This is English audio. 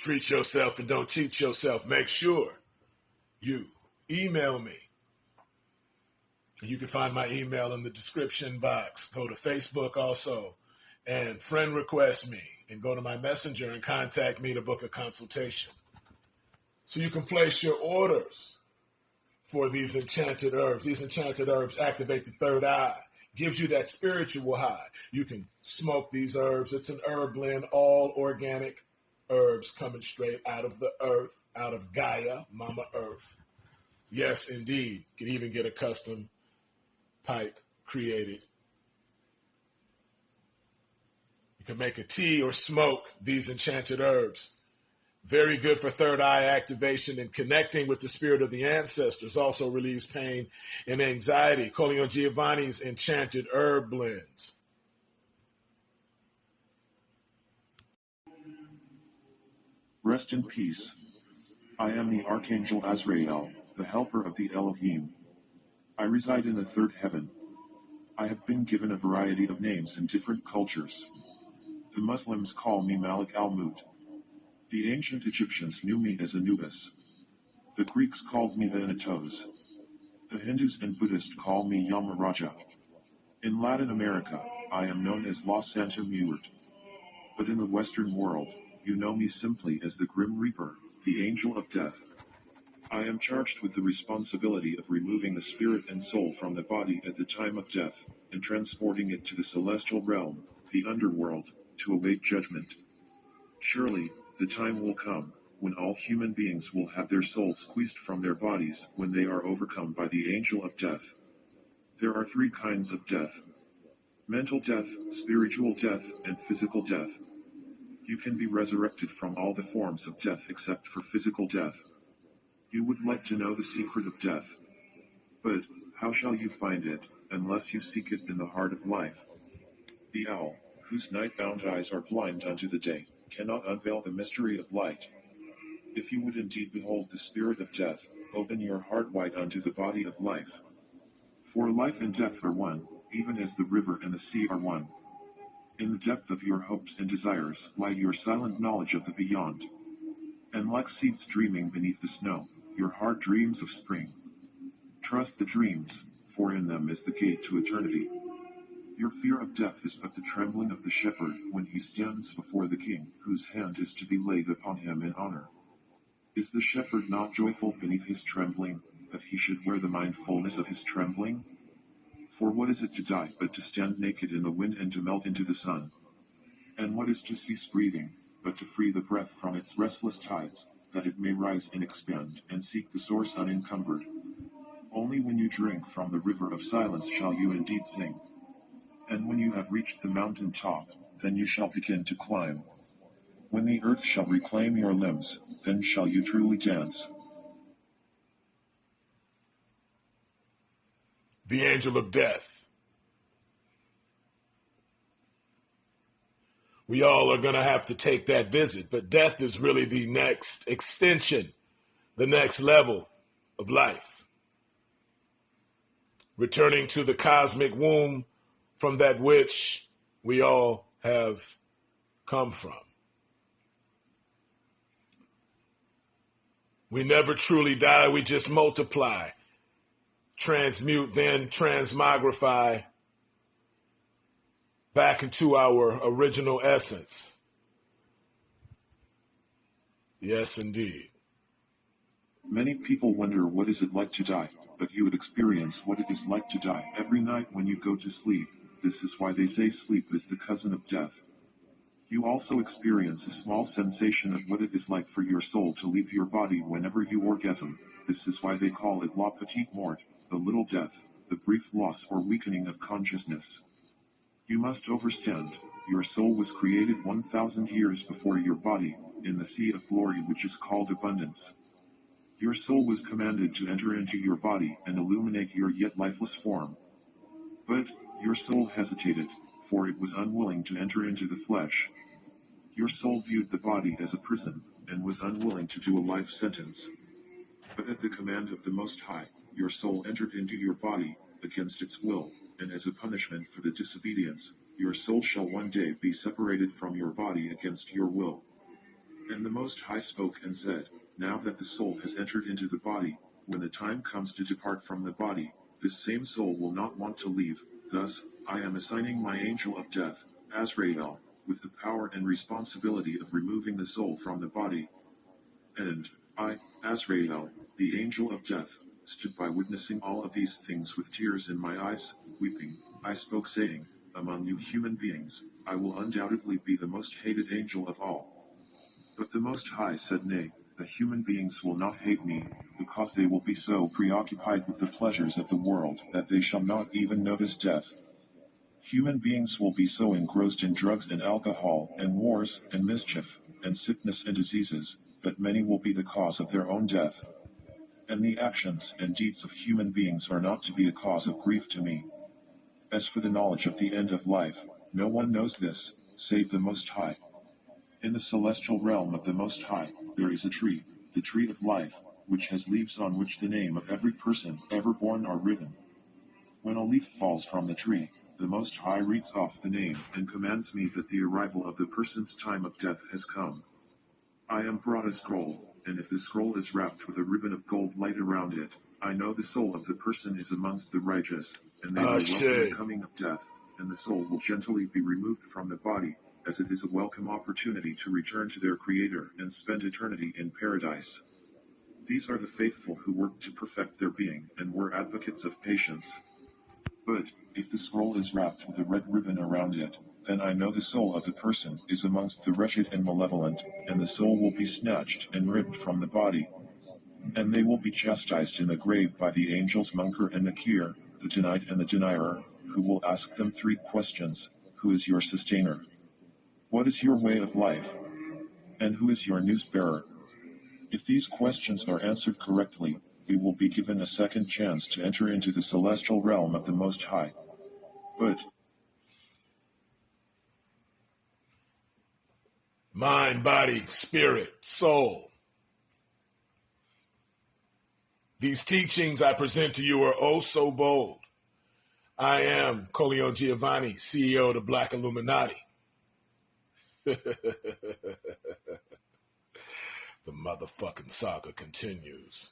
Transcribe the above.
treat yourself and don't cheat yourself, make sure you email me. You can find my email in the description box. Go to Facebook also and friend request me and go to my messenger and contact me to book a consultation. So you can place your orders for these enchanted herbs. These enchanted herbs activate the third eye, gives you that spiritual high. You can smoke these herbs. It's an herb blend, all organic herbs coming straight out of the earth, out of Gaia, Mama Earth. Yes, indeed. You can even get a custom pipe created. You can make a tea or smoke these enchanted herbs. Very good for third eye activation and connecting with the spirit of the ancestors. Also relieves pain and anxiety. Colio Giovanni's enchanted herb blends. Rest in peace. I am the Archangel Azrael, the helper of the Elohim. I reside in the third heaven. I have been given a variety of names in different cultures. The Muslims call me Malik al-Mulk. The ancient Egyptians knew me as Anubis. The Greeks called me Thanatos. The Hindus and Buddhists call me Yamaraja. In Latin America, I am known as La Santa Muerte. But in the Western world, you know me simply as the Grim Reaper, the Angel of Death. I am charged with the responsibility of removing the spirit and soul from the body at the time of death, and transporting it to the celestial realm, the underworld, to await judgment. Surely, the time will come, when all human beings will have their souls squeezed from their bodies when they are overcome by the Angel of Death. There are three kinds of death: mental death, spiritual death, and physical death. You can be resurrected from all the forms of death except for physical death. You would like to know the secret of death. But, how shall you find it, unless you seek it in the heart of life? The owl, whose night-bound eyes are blind unto the day, cannot unveil the mystery of light. If you would indeed behold the spirit of death, open your heart wide unto the body of life. For life and death are one, even as the river and the sea are one. In the depth of your hopes and desires lie your silent knowledge of the beyond. And like seeds dreaming beneath the snow, your heart dreams of spring. Trust the dreams, for in them is the gate to eternity. Your fear of death is but the trembling of the shepherd when he stands before the king, whose hand is to be laid upon him in honor. Is the shepherd not joyful beneath his trembling, that he should wear the mindfulness of his trembling? For what is it to die but to stand naked in the wind and to melt into the sun? And what is to cease breathing, but to free the breath from its restless tides, that it may rise and expand and seek the source unencumbered? Only when you drink from the river of silence shall you indeed sing. And when you have reached the mountain top, then you shall begin to climb. When the earth shall reclaim your limbs, then shall you truly dance. The angel of death. We all are going to have to take that visit, but death is really the next extension, the next level of life. Returning to the cosmic womb from that which we all have come from. We never truly die, we just multiply, transmute, then transmogrify back into our original essence. Yes, indeed. Many people wonder what is it like to die, but you would experience what it is like to die every night when you go to sleep. This is why they say sleep is the cousin of death. You also experience a small sensation of what it is like for your soul to leave your body whenever you orgasm. This is why they call it la petite mort, the little death, the brief loss or weakening of consciousness. You must understand, your soul was created 1,000 years before your body, in the sea of glory which is called abundance. Your soul was commanded to enter into your body and illuminate your yet lifeless form. But, your soul hesitated, for it was unwilling to enter into the flesh. Your soul viewed the body as a prison, and was unwilling to do a life sentence. But at the command of the Most High, your soul entered into your body, against its will, and as a punishment for the disobedience, your soul shall one day be separated from your body against your will. And the Most High spoke and said, Now that the soul has entered into the body, when the time comes to depart from the body, this same soul will not want to leave. Thus, I am assigning my angel of death, Azrael, with the power and responsibility of removing the soul from the body. And I, Azrael, the angel of death, stood by witnessing all of these things with tears in my eyes, weeping. I spoke saying, Among you human beings, I will undoubtedly be the most hated angel of all. But the Most High said, Nay, the human beings will not hate me, because they will be so preoccupied with the pleasures of the world that they shall not even notice death. Human beings will be so engrossed in drugs and alcohol, and wars, and mischief, and sickness and diseases, that many will be the cause of their own death. And the actions and deeds of human beings are not to be a cause of grief to me. As for the knowledge of the end of life, no one knows this, save the Most High. In the celestial realm of the Most High, there is a tree, the tree of life, which has leaves on which the name of every person ever born are written. When a leaf falls from the tree, the Most High reads off the name and commands me that the arrival of the person's time of death has come. I am brought a scroll, and if the scroll is wrapped with a ribbon of gold light around it, I know the soul of the person is amongst the righteous, and they will welcome the coming of death, and the soul will gently be removed from the body, as it is a welcome opportunity to return to their Creator and spend eternity in paradise. These are the faithful who work to perfect their being and were advocates of patience. But, if the scroll is wrapped with a red ribbon around it, then I know the soul of the person is amongst the wretched and malevolent, and the soul will be snatched and ripped from the body. And they will be chastised in the grave by the angels Munkar and Nakir, the denied and the denier, who will ask them 3 questions. Who is your sustainer? What is your way of life? And who is your news bearer? If these questions are answered correctly, we will be given a second chance to enter into the celestial realm of the Most High. But mind, body, spirit, soul. These teachings I present to you are oh so bold. I am Coleon Giovanni, CEO of the Black Illuminati. The motherfucking saga continues.